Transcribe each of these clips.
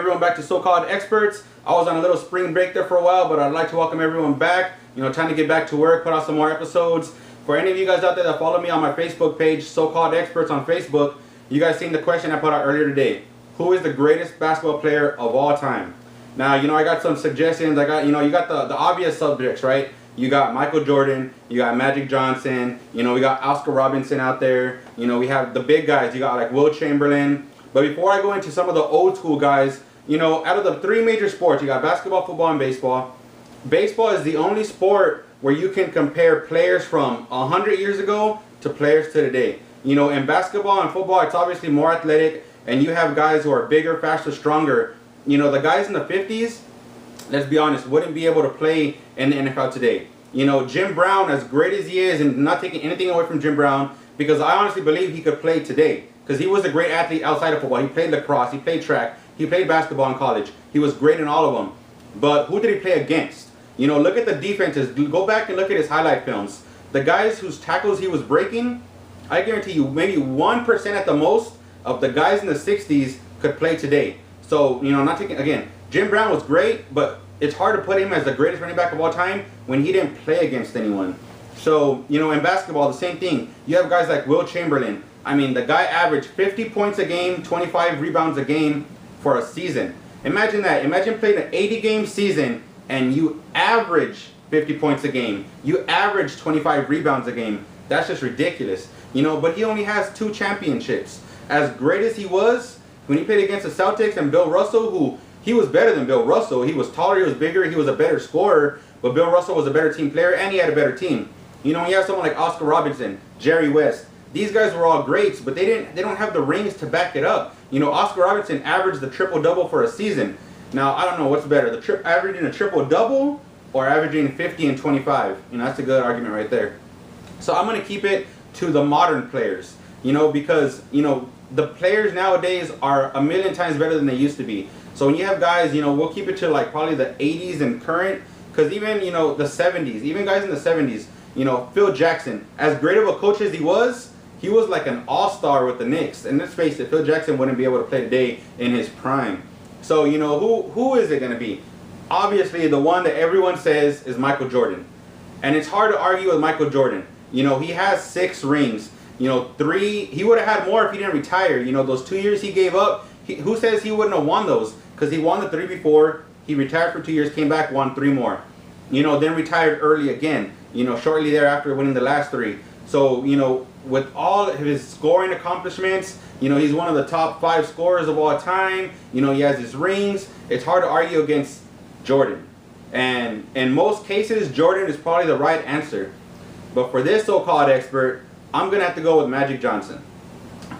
everyone back to So-Called Experts. I was on a little spring break there for a while, but I'd like to welcome everyone back. You know, time to get back to work, put out some more episodes. For any of you guys out there that follow me on my Facebook page, So-Called Experts on Facebook, you guys seen the question I put out earlier today. Who is the greatest basketball player of all time? Now, you know, I got some suggestions. I got, you know, you got the obvious subjects, right? You got Michael Jordan, you got Magic Johnson, you know, we got Oscar Robertson out there. You know, we have the big guys. You got like Will Chamberlain. But before I go into some of the old school guys, you know, out of the three major sports, you got basketball, football, and baseball. Baseball is the only sport where you can compare players from 100 years ago to players to today. You know, in basketball and football, it's obviously more athletic, and you have guys who are bigger, faster, stronger. You know, the guys in the 50s, let's be honest, wouldn't be able to play in the NFL today. You know, Jim Brown, as great as he is, and not taking anything away from Jim Brown, because I honestly believe he could play today. Because he was a great athlete outside of football. He played lacrosse, he played track, he played basketball in college. He was great in all of them. But who did he play against? You know, look at the defenses. Go back and look at his highlight films. The guys whose tackles he was breaking, I guarantee you, maybe 1% at the most of the guys in the 60s could play today. So, you know, not taking, again, Jim Brown was great, but it's hard to put him as the greatest running back of all time when he didn't play against anyone. So, you know, in basketball, the same thing. You have guys like Will Chamberlain. I mean, the guy averaged 50 points a game, 25 rebounds a game for a season. Imagine that. Imagine playing an 80-game season and you average 50 points a game. You average 25 rebounds a game. That's just ridiculous. You know, but he only has 2 championships. As great as he was, when he played against the Celtics and Bill Russell, who he was better than Bill Russell. He was taller, he was bigger, he was a better scorer, but Bill Russell was a better team player and he had a better team. You know, you have someone like Oscar Robertson, Jerry West. These guys were all greats, but they don't have the rings to back it up. You know, Oscar Robertson averaged the triple-double for a season. Now, I don't know what's better, averaging a triple-double or averaging 50 and 25. You know, that's a good argument right there. So I'm going to keep it to the modern players, you know, because, you know, the players nowadays are a million times better than they used to be. So when you have guys, you know, we'll keep it to like probably the 80s and current, because even, you know, the 70s, even guys in the 70s, you know, Phil Jackson, as great of a coach as he was like an all-star with the Knicks. And let's face it, Phil Jackson wouldn't be able to play today in his prime. So, you know, who is it going to be? Obviously, the one that everyone says is Michael Jordan. And it's hard to argue with Michael Jordan. You know, he has 6 rings. You know, 3, he would have had more if he didn't retire. You know, those 2 years he gave up, who says he wouldn't have won those? Because he won the 3 before, he retired for 2 years, came back, won 3 more. You know, then retired early again, you know, shortly thereafter winning the last 3. So, you know, with all of his scoring accomplishments, you know, he's one of the top 5 scorers of all time. You know, he has his rings. It's hard to argue against Jordan. And in most cases, Jordan is probably the right answer. But for this so-called expert, I'm going to have to go with Magic Johnson.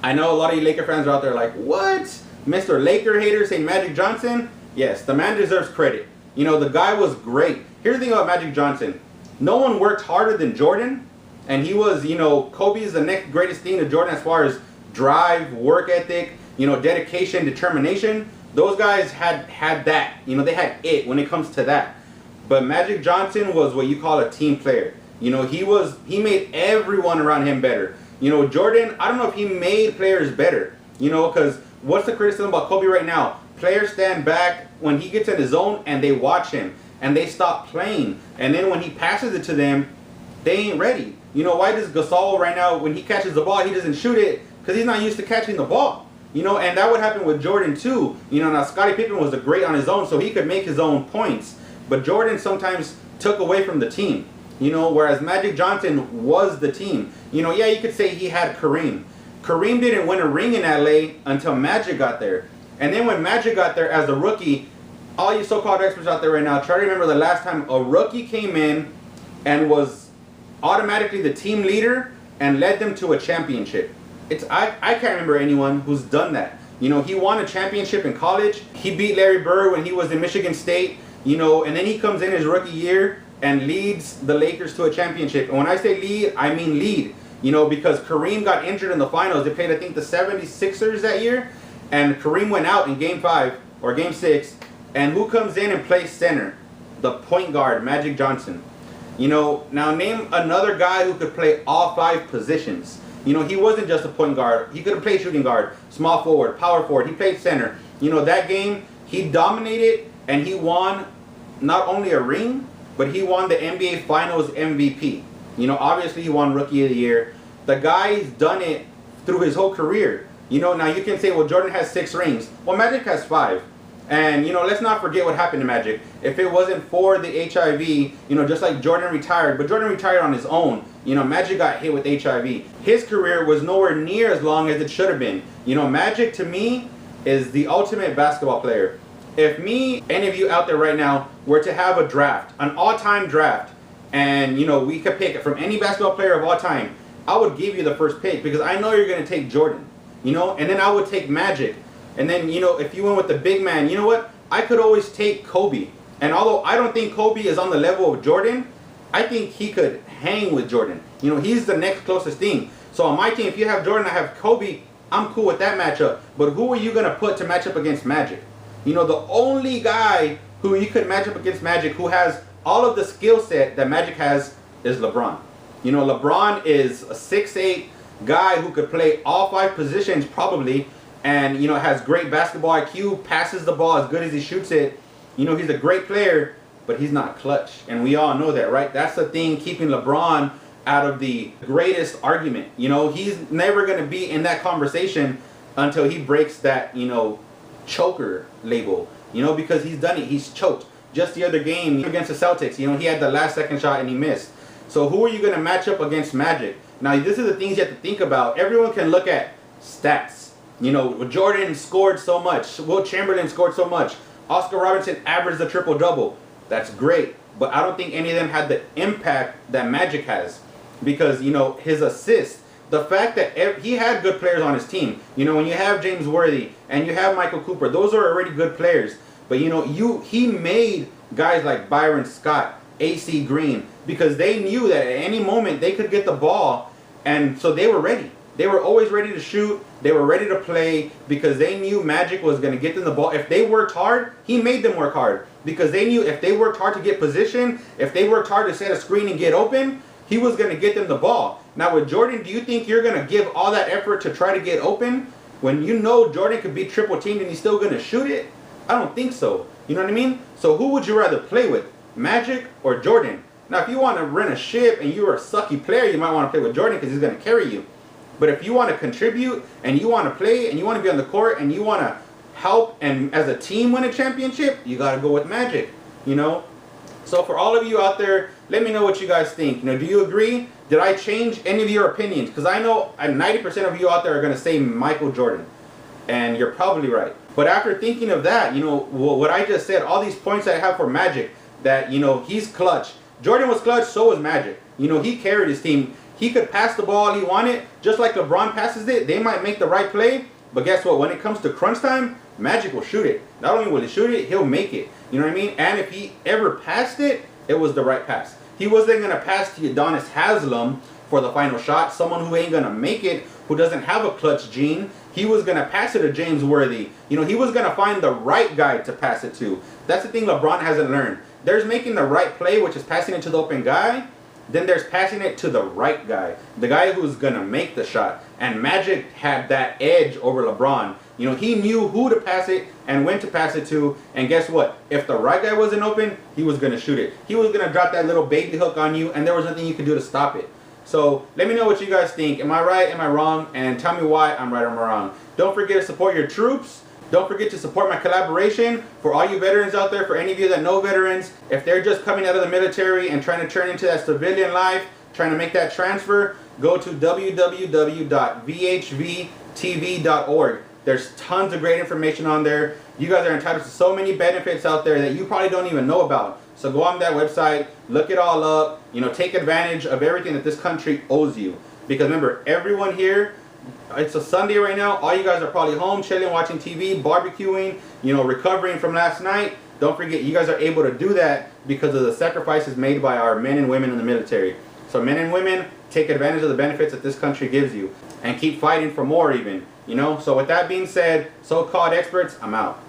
I know a lot of you Laker fans are out there like, what? Mr. Laker hater saying Magic Johnson? Yes, the man deserves credit. You know, the guy was great. Here's the thing about Magic Johnson. No one worked harder than Jordan. And he was, you know, Kobe is the next greatest thing to Jordan as far as drive, work ethic, you know, dedication, determination. Those guys had that. You know, they had it when it comes to that. But Magic Johnson was what you call a team player. You know, he made everyone around him better. You know, Jordan, I don't know if he made players better. You know, because what's the criticism about Kobe right now? Players stand back when he gets in his zone and they watch him and they stop playing. And then when he passes it to them, they ain't ready. You know, why does Gasol right now, when he catches the ball, he doesn't shoot it? Because he's not used to catching the ball. You know, and that would happen with Jordan too. You know, now Scottie Pippen was great on his own, so he could make his own points. But Jordan sometimes took away from the team. You know, whereas Magic Johnson was the team. You know, yeah, you could say he had Kareem. Kareem didn't win a ring in LA until Magic got there. And then when Magic got there as a rookie, all you so-called experts out there right now, try to remember the last time a rookie came in and was automatically the team leader and led them to a championship. I can't remember anyone who's done that. You know, he won a championship in college. He beat Larry Bird when he was in Michigan State. You know, and then he comes in his rookie year and leads the Lakers to a championship. And when I say lead, I mean lead. You know, because Kareem got injured in the finals. They played, I think, the 76ers that year. And Kareem went out in Game 5 or Game 6. And who comes in and plays center? The point guard, Magic Johnson. You know, now name another guy who could play all 5 positions. You know, he wasn't just a point guard. He could have played shooting guard, small forward, power forward. He played center. You know, that game, He dominated and he won not only a ring, but he won the NBA Finals MVP. You know, obviously he won Rookie of the Year. The guy's done it through his whole career. You know, now you can say, well, Jordan has 6 rings. Well, Magic has 5. And, you know, let's not forget what happened to Magic. If it wasn't for the HIV, you know, just like Jordan retired, but Jordan retired on his own. You know, Magic got hit with HIV. His career was nowhere near as long as it should have been. You know, Magic to me is the ultimate basketball player. If me, any of you out there right now, were to have a draft, an all-time draft, and, you know, we could pick it from any basketball player of all time, I would give you the first pick because I know you're going to take Jordan, you know, and then I would take Magic. And then, you know, if you went with the big man, you know what? I could always take Kobe. And although I don't think Kobe is on the level of Jordan, I think he could hang with Jordan. You know, he's the next closest thing. So on my team, if you have Jordan, I have Kobe, I'm cool with that matchup. But who are you going to put to match up against Magic? You know, the only guy who you could match up against Magic who has all of the skill set that Magic has is LeBron. You know, LeBron is a 6'8" guy who could play all 5 positions probably, and, you know, has great basketball IQ, passes the ball as good as he shoots it. You know, he's a great player, but he's not clutch. And we all know that, right? That's the thing keeping LeBron out of the greatest argument. You know, he's never going to be in that conversation until he breaks that, you know, choker label. You know, because he's done it. He's choked. Just the other game against the Celtics, you know, he had the last second shot and he missed. So who are you going to match up against Magic? Now, this is the things you have to think about. Everyone can look at stats. You know, Jordan scored so much. Wilt Chamberlain scored so much. Oscar Robertson averaged a triple-double. That's great. But I don't think any of them had the impact that Magic has. Because, you know, his assist, the fact that he had good players on his team. You know, when you have James Worthy and you have Michael Cooper, those are already good players. But, you know, he made guys like Byron Scott, AC Green, because they knew that at any moment they could get the ball, and so they were ready. They were always ready to shoot. They were ready to play because they knew Magic was going to get them the ball. If they worked hard, he made them work hard because they knew if they worked hard to get position, if they worked hard to set a screen and get open, he was going to get them the ball. Now with Jordan, do you think you're going to give all that effort to try to get open when you know Jordan could be triple teamed and he's still going to shoot it? I don't think so. You know what I mean? So who would you rather play with, Magic or Jordan? Now if you want to run a ship and you're a sucky player, you might want to play with Jordan because he's going to carry you. But if you want to contribute and you want to play and you want to be on the court and you want to help and as a team win a championship, you got to go with Magic, you know? So for all of you out there, let me know what you guys think. You know, do you agree? Did I change any of your opinions? Because I know 90% of you out there are going to say Michael Jordan. And you're probably right. But after thinking of that, you know, what I just said, all these points I have for Magic, that, you know, he's clutch. Jordan was clutch, so was Magic. You know, he carried his team. He could pass the ball he wanted, just like LeBron passes it. They might make the right play, but guess what? When it comes to crunch time, Magic will shoot it. Not only will he shoot it, he'll make it. You know what I mean? And if he ever passed it, it was the right pass. He wasn't going to pass to Udonis Haslem for the final shot, someone who ain't going to make it, who doesn't have a clutch gene. He was going to pass it to James Worthy. You know, he was going to find the right guy to pass it to. That's the thing LeBron hasn't learned. There's making the right play, which is passing it to the open guy. Then there's passing it to the right guy, the guy who's going to make the shot. And Magic had that edge over LeBron. You know, he knew who to pass it and when to pass it to. And guess what? If the right guy wasn't open, he was going to shoot it. He was going to drop that little baby hook on you, and there was nothing you could do to stop it. So let me know what you guys think. Am I right? Am I wrong? And tell me why I'm right or I'm wrong. Don't forget to support your troops. Don't forget to support my collaboration. For all you veterans out there, for any of you that know veterans, if they're just coming out of the military and trying to turn into that civilian life, trying to make that transfer, go to www.vhvtv.org. There's tons of great information on there. You guys are entitled to so many benefits out there that you probably don't even know about. So go on that website, look it all up, you know, take advantage of everything that this country owes you. Because remember, everyone here, it's a Sunday right now. All you guys are probably home, chilling, watching TV, barbecuing, you know, recovering from last night. Don't forget, you guys are able to do that because of the sacrifices made by our men and women in the military. So men and women, take advantage of the benefits that this country gives you. And keep fighting for more even, you know. So with that being said, so-called experts, I'm out.